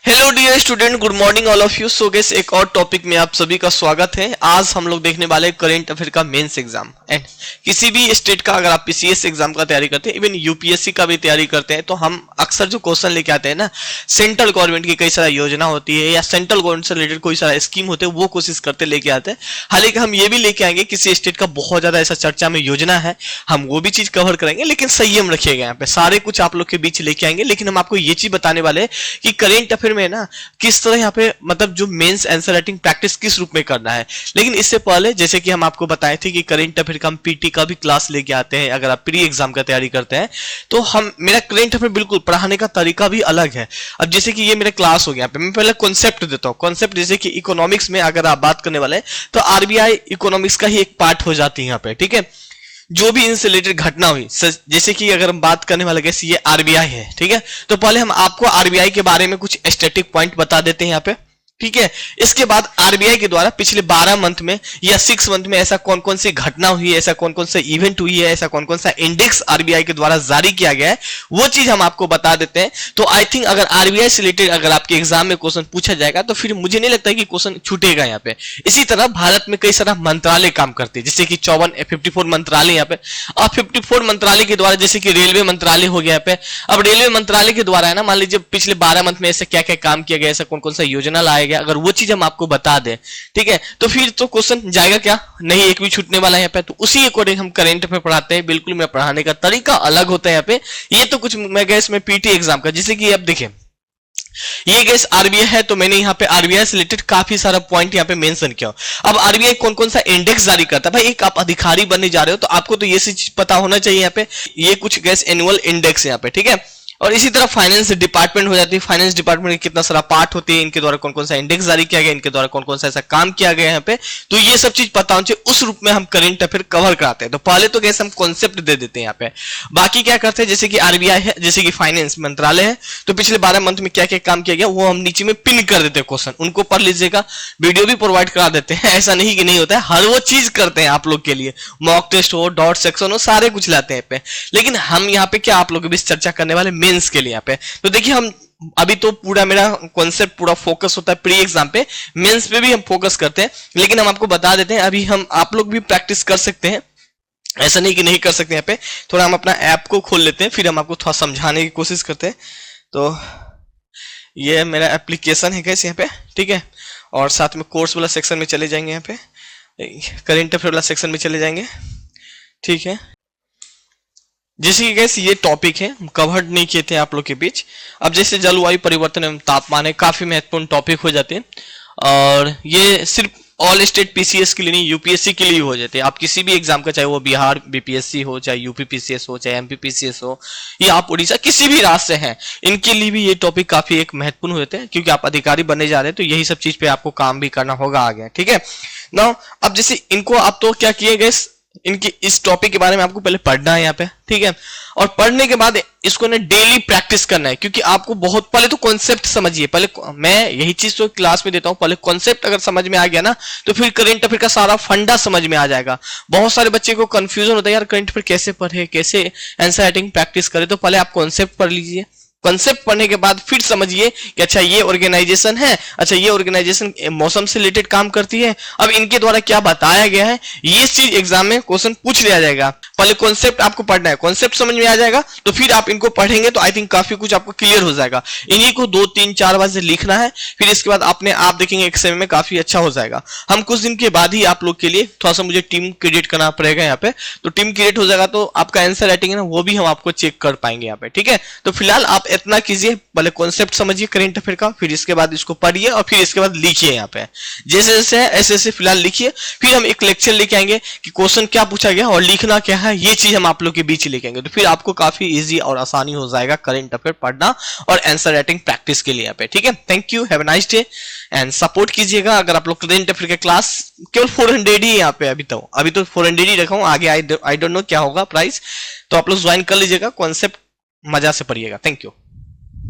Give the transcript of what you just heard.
Hello dear student, good morning all of you. So guys, एक और topic में आप सभी का स्वागत है। आज हम लोग देखने वाले करंट अफेयर का मेंस एग्जाम। एंड किसी भी स्टेट का अगर आप पीसीएस एग्जाम का तैयारी करते हैं, इवन यूपीएससी का भी तैयारी करते हैं, तो हम अक्सर जो क्वेश्चन लेके आते हैं ना, सेंट्रल गवर्नमेंट की कई सारा योजना होती है या सेंट्रल गवर्नमेंट से रिलेटेड कोई सारा स्कीम होते हैं, वो कोशिश करते लेके आते हैं। हालांकि हम ये भी लेके आएंगे किसी स्टेट का बहुत ज्यादा ऐसा चर्चा में योजना है, हम वो भी चीज कवर करेंगे, लेकिन संयम रखिएगा। यहाँ पे सारे कुछ आप लोग के बीच लेके आएंगे, लेकिन हम आपको ये चीज बताने वाले हैं कि करंट अफेयर में ना किस तरह यहाँ पे मतलब जो मेंस आंसर राइटिंग प्रैक्टिस किस रूप में करना है। लेकिन इससे पहले जैसे कि हम आपको बताए थे कि करंट अफेयर का हम पीटी का भी क्लास लेके आते हैं। अगर आप प्री एग्जाम का तैयारी करते हैं तो हम मेरा करंट अफेयर बिल्कुल पढ़ाने का तरीका भी अलग है। अब जैसे कि ये मेरा क्लास हो गया, मैं पहले कॉन्सेप्ट देता हूँ। कॉन्सेप्ट जैसे कि इकोनॉमिक्स में अगर आप बात करने वाले हैं तो आरबीआई इकोनॉमिक्स का ही एक पार्ट हो जाती है यहाँ पे, ठीक है। जो भी इनसे रिलेटेड घटना हुई, जैसे कि अगर हम बात करने वाले कैसे ये आरबीआई है, ठीक है, तो पहले हम आपको आरबीआई के बारे में कुछ स्टैटिक पॉइंट बता देते हैं यहाँ पे, ठीक है। इसके बाद आरबीआई के द्वारा पिछले 12 मंथ में या 6 मंथ में ऐसा कौन कौन सी घटना हुई है, ऐसा कौन कौन सा इवेंट हुई है, ऐसा कौन कौन सा इंडेक्स आरबीआई के द्वारा जारी किया गया है, वो चीज हम आपको बता देते हैं। तो आई थिंक अगर आरबीआई से रिलेटेड अगर आपके एग्जाम में क्वेश्चन पूछा जाएगा तो फिर मुझे नहीं लगता कि क्वेश्चन छूटेगा यहाँ पे। इसी तरह भारत में कई सारा मंत्रालय काम करते हैं, जैसे कि 54 मंत्रालय यहाँ पे। अब 54 मंत्रालय के द्वारा जैसे कि रेलवे मंत्रालय हो गया यहाँ पे। अब रेलवे मंत्रालय के द्वारा है ना, मान लीजिए पिछले 12 मंथ में ऐसे क्या क्या काम किया गया, ऐसा कौन कौन सा योजना लाया गया, अगर वो चीज हम आपको बता दें, ठीक है, तो फिर तो क्वेश्चन जाएगा क्या, नहीं एक भी छूटने वाला है यहाँ पे। तो उसी अकॉर्डिंग हम करंट पे पढ़ाते हैं। बिल्कुल मेरा पढ़ाने का तरीका अलग होता है यहाँ पे। ये तो कुछ मैं गैस में पीटी एग्जाम का, जैसे कि अब देखें ये गैस आरबीआई है, तो मैंने यहाँ पे आरबीआई से रिलेटेड काफी सारा पॉइंट यहाँ पे मेंशन किया। अब आरबीआई कौन कौन सा इंडेक्स जारी करता है, भाई एक आप अधिकारी बनने जा रहे हो तो आपको तो ये चीज पता होना चाहिए यहाँ पे। ये कुछ गैस एनुअल इंडेक्स यहाँ पे, ठीक है। और इसी तरह फाइनेंस डिपार्टमेंट हो जाती है। फाइनेंस डिपार्टमेंट में कितना सारा पार्ट होती है, इनके द्वारा कौन कौन सा इंडेक्स जारी किया गया, इनके द्वारा कौन कौन सा ऐसा काम किया गया यहाँ पे, तो ये सब चीज पता होना चाहिए। उस रूप में हम करंट अफेयर कवर कराते हैं। तो पहले तो गैस हम कॉन्सेप्ट दे देते हैं यहाँ पे, बाकी क्या करते हैं, जैसे कि आरबीआई है, जैसे कि फाइनेंस मंत्रालय है, तो पिछले 12 मंथ में क्या क्या काम किया गया वो हम नीचे में पिन कर देते हैं क्वेश्चन, उनको पढ़ लीजिएगा। वीडियो भी प्रोवाइड करा देते हैं, ऐसा नहीं कि नहीं होता है, हर वो चीज करते हैं आप लोग के लिए। मॉक टेस्ट हो, डॉट सेक्शन हो, सारे कुछ लाते हैं पे। लेकिन हम यहाँ पे क्या आप लोग के बीच चर्चा करने वाले मेंस के लिए यहाँ पे। तो देखिए हम अभी तो पूरा मेरा कॉन्सेप्ट पूरा फोकस होता है प्री एग्जाम पे, मेंस पे भी हम फोकस करते हैं, लेकिन हम आपको बता देते हैं अभी हम आप लोग भी प्रैक्टिस कर सकते हैं, ऐसा नहीं कि नहीं कर सकते। यहाँ पे थोड़ा हम अपना ऐप को खोल लेते हैं, फिर हम आपको थोड़ा समझाने की कोशिश करते हैं। तो ये मेरा एप्लीकेशन है कैसे यहाँ पे, ठीक है। और साथ में कोर्स वाला सेक्शन में चले जाएंगे, यहाँ पे करंट अफेयर वाला सेक्शन में चले जाएंगे, ठीक है। जैसे कि गैस ये टॉपिक है कवर्ड नहीं किए थे आप लोग के बीच। अब जैसे जलवायु परिवर्तन एवं तापमान है, काफी महत्वपूर्ण टॉपिक हो जाते हैं, और ये सिर्फ ऑल स्टेट पीसीएस के लिए नहीं, यूपीएससी के लिए हो जाते हैं। आप किसी भी एग्जाम का, चाहे वो बिहार बीपीएससी हो, चाहे यूपी पीसीएस हो, चाहे एमपी पीसीएस हो, या आप उड़ीसा किसी भी राज्य से हैं, इनके लिए भी ये टॉपिक काफी एक महत्वपूर्ण होते हैं, क्योंकि आप अधिकारी बनने जा रहे हैं तो यही सब चीज पे आपको काम भी करना होगा आगे, ठीक है ना। अब जैसे इनको आप तो क्या किए गए, इनकी इस टॉपिक के बारे में आपको पहले पढ़ना है यहाँ पे, ठीक है। और पढ़ने के बाद इसको ना डेली प्रैक्टिस करना है, क्योंकि आपको बहुत पहले तो कॉन्सेप्ट समझिए। पहले मैं यही चीज तो क्लास में देता हूँ, पहले कॉन्सेप्ट अगर समझ में आ गया ना तो फिर करंट अफेयर का सारा फंडा समझ में आ जाएगा। बहुत सारे बच्चे को कंफ्यूजन होता है, यार करंट अफेयर कैसे पढ़े, कैसे आंसर राइटिंग प्रैक्टिस करे। तो पहले आप कॉन्सेप्ट पढ़ लीजिए, कॉन्सेप्ट पढ़ने के बाद फिर समझिए कि अच्छा ये ऑर्गेनाइजेशन है, अच्छा ये ऑर्गेनाइजेशन मौसम से रिलेटेड काम करती है, अब इनके द्वारा क्या बताया गया है, ये चीज एग्जाम में क्वेश्चन पूछ लिया जाएगा। पहले कॉन्सेप्ट आपको पढ़ना है, कॉन्सेप्ट समझ में आ जाएगा तो फिर आप इनको पढ़ेंगे तो आई थिंक काफी कुछ आपको क्लियर हो जाएगा। इन्हीं को 2-3-4 बार से लिखना है, फिर इसके बाद अपने आप देखेंगे एक समय में काफी अच्छा हो जाएगा। हम कुछ दिन के बाद ही आप लोग के लिए थोड़ा सा मुझे टीम क्रिएट करना पड़ेगा यहाँ पे, तो टीम क्रिएट हो जाएगा तो आपका आंसर राइटिंग है ना वो भी हम आपको चेक कर पाएंगे यहाँ पे, ठीक है। तो फिलहाल आप इतना कीजिए, पहले कॉन्सेप्ट समझिए करंट अफेयर का, फिर इसके बाद इसको पढ़िए और फिर इसके बाद लिखिए यहाँ पे, जैसे जैसे है ऐसे ऐसे फिलहाल लिखिए। फिर हम एक लेक्चर लेके आएंगे कि क्वेश्चन क्या पूछा गया और लिखना क्या है, ये चीज हम आप लोग के बीच लेके आएंगे। तो फिर आपको काफी इजी और आसानी हो जाएगा करंट अफेयर पढ़ना और आंसर राइटिंग प्रैक्टिस के लिए यहाँ पे, ठीक है। Thank you, have a nice day and support कीजिएगा। अगर आप लोग करंट अफेयर के क्लास केवल 400 ही यहाँ पे, अभी तो 400 ही रखा हूँ, आगे आई डोंट नो क्या होगा प्राइस, तो आप लोग ज्वाइन कर लीजिएगा। कॉन्सेप्ट मजा से पढ़िएगा। Thank you.